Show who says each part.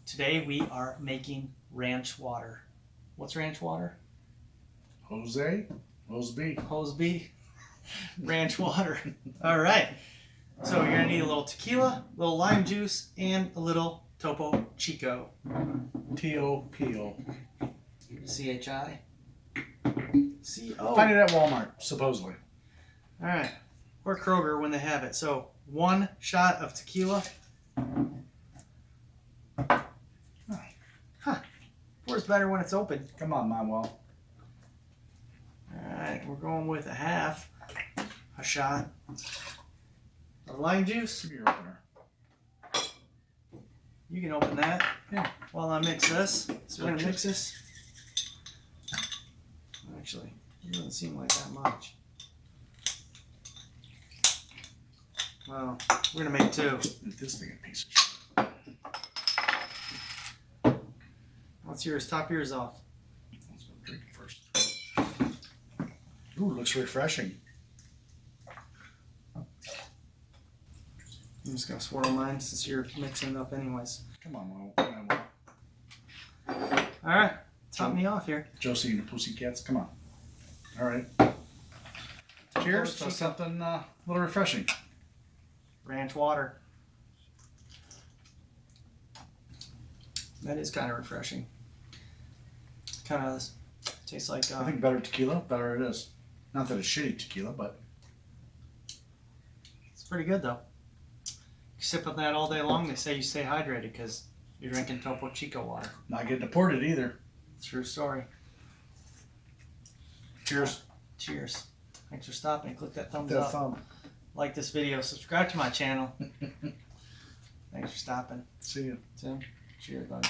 Speaker 1: Today we are making ranch water. What's ranch water?
Speaker 2: Jose B.
Speaker 1: Hose B. Ranch water. All right. So you're gonna need a little tequila, a little lime juice, and a little Topo Chico.
Speaker 2: T-O-P-O.
Speaker 1: C-H-I. C-O.
Speaker 2: Find it at Walmart, supposedly.
Speaker 1: All right. Or Kroger when they have it. So 1 shot of tequila. Huh. Pours better when it's open.
Speaker 2: Come on, Manuel.
Speaker 1: All right. We're going with a shot of lime juice.
Speaker 2: Give me your opener.
Speaker 1: You can open that.
Speaker 2: Yeah.
Speaker 1: While I mix this. So we're going to mix this. Actually, it doesn't seem like that much. Well, we're going to make 2.
Speaker 2: This thing a piece of shit.
Speaker 1: What's yours? Top yours off.
Speaker 2: Let's go drink it first. Ooh, looks refreshing.
Speaker 1: I'm just going to swirl mine since you're mixing it up anyways.
Speaker 2: Come on, Manuel.
Speaker 1: All right. Top me off here.
Speaker 2: Josie and the Pussycats, come on. All right. Cheers to something a little refreshing.
Speaker 1: Ranch water. That is kind of refreshing. Kind of tastes like...
Speaker 2: I think better tequila, better it is. Not that it's shitty tequila, but...
Speaker 1: It's pretty good, though. You sip on that all day long, they say you stay hydrated because you're drinking Topo Chico water.
Speaker 2: Not getting deported either.
Speaker 1: True story.
Speaker 2: Cheers.
Speaker 1: Cheers. Thanks for stopping. Click that thumbs
Speaker 2: That
Speaker 1: up.
Speaker 2: thumb.
Speaker 1: Like this video. Subscribe to my channel. Thanks for stopping.
Speaker 2: See you.
Speaker 1: Tim, cheers, buddy.